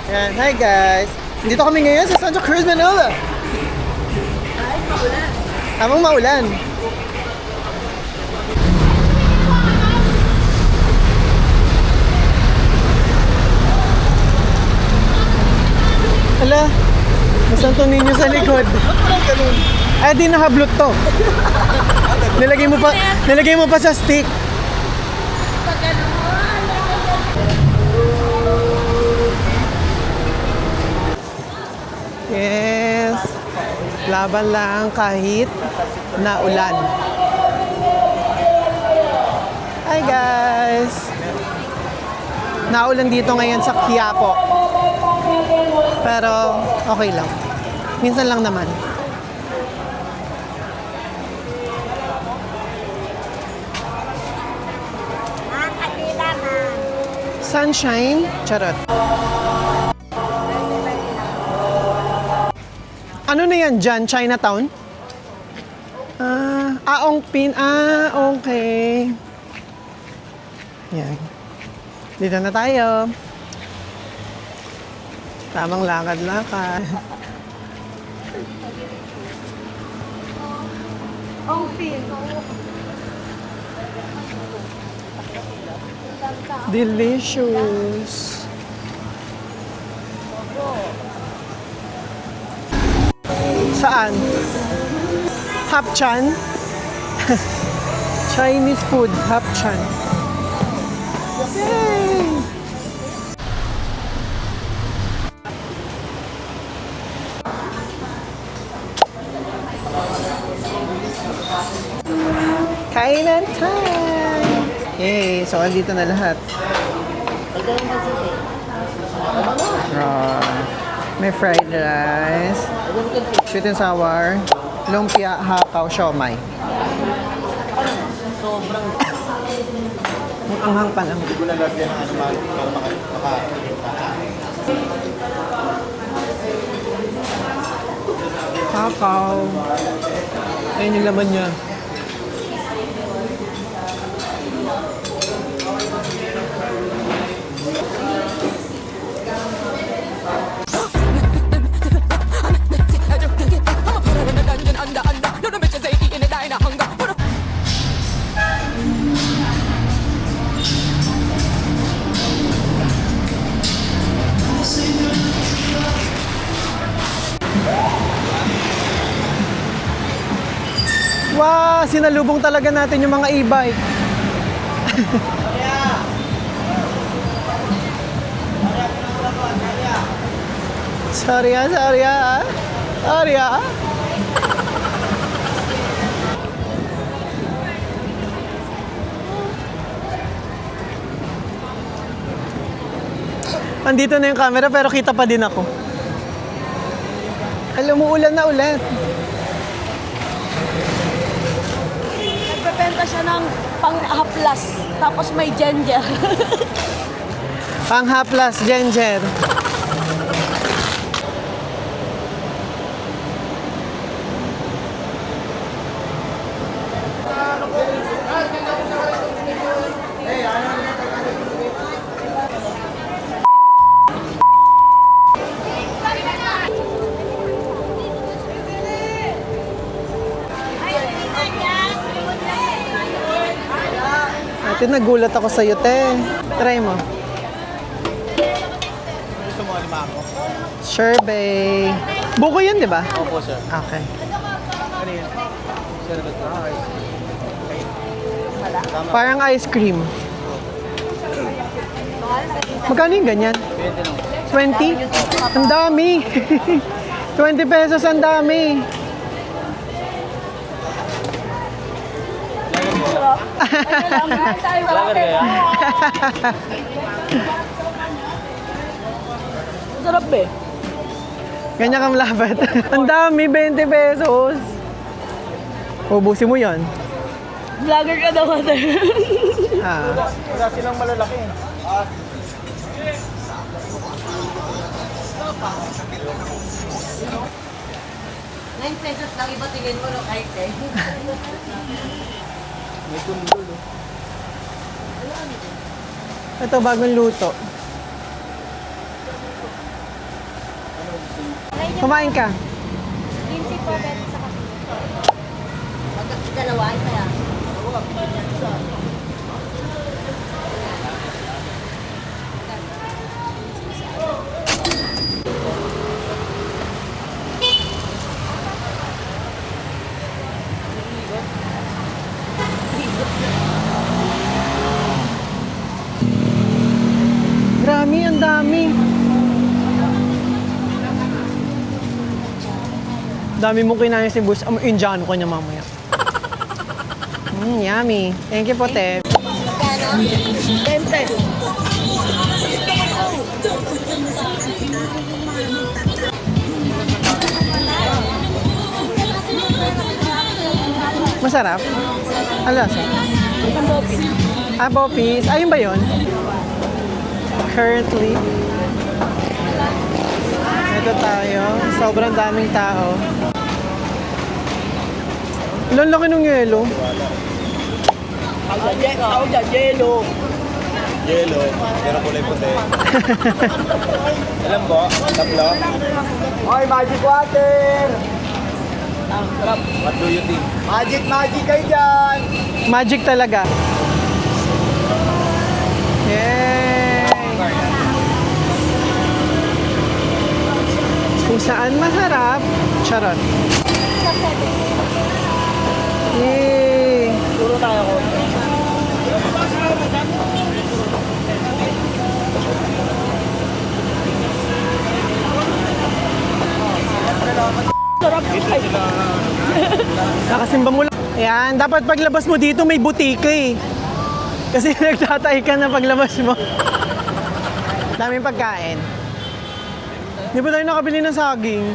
Yan, hi guys! Dito kami ngayon sa Santa Cruz, Manila. Ay, maulan. Habang maulan. Ala, may Santo Niño sa likod. Ay, di nakablot to. Nilagay mo pa sa stick. Yes. Laban lang kahit na ulan. Hi guys. Naulan dito ngayon sa Quiapo. Pero okay lang. Minsan lang naman. Sunshine. Charot. Ano na yan dyan? Chinatown? Ongpin. Okay. Yan. Dito na tayo. Tamang lakad-lakad. Ongpin. Delicious. Saan? Hapchan? Chinese food, Hapchan. Yay! Kainan time! Yay! So, andito na lahat. May fried rice, sweet and sour, lumpia, hakaw, siomai. Sobrang Ang anghang pa lang. hindi ko nalagyan ng para makakita. Hakaw. Ayun yung laman niya. Wow! Sinalubong talaga natin yung mga e-bike. Sorry ah, sorry ah. Sorry ah. Andito na yung camera pero kita pa din ako. Alam mo, ulan na ulit. Nagbebenta siya ng pang-haplas, tapos may ginger. Pang-haplas, ginger. Ate, nagulat ako sa'yo, te. Try mo. Gusto mo alimango? Sherbet. Buko yun, di ba? Opo, sir. Okay. Ano yun? Sherbet na ice. Parang ice cream. Magkano yung ganyan? 20 lang. 20? Ang dami. 20 pesos, ang dami. Lager kaya? Sarap eh. Ganyan kang labat. Ang dami, 20 pesos. Ubusin mo yan. Vlogger ka daw ate. Wala silang malalaki. 9 pesos lang iba tingin mo no kahit eh. May kundol, oh. Ito, bagong luto. Kumain ka. Lindsay po, Betty sa kape. Dalawa, isa yan. Grabe, ang dami. Dami mong kinain si Boss. Indiano ko niya mamaya. Yummy. Thank you po, te. Magkano? 10 pesos. Masarap? Ang lasa? Ah, poppies. Ayun ba yun? Currently. Ito tayo. Sobrang daming tao. Ilan laki ng yelo? Ako dyan, yelo. Yelo, pero kulay puti. Alam po, tatlo. Oy, magic water! What do you think? Magic kayo dyan! Magic talaga. Yay! Kung saan masarap, charot. Yay! Turo tayo ko. Nakasimba mo lang. Ayan, dapat paglabas mo dito may butika eh. Kasi nagtatay ka na paglabas mo. Daming pagkain. Di ba tayo nakabili ng saging?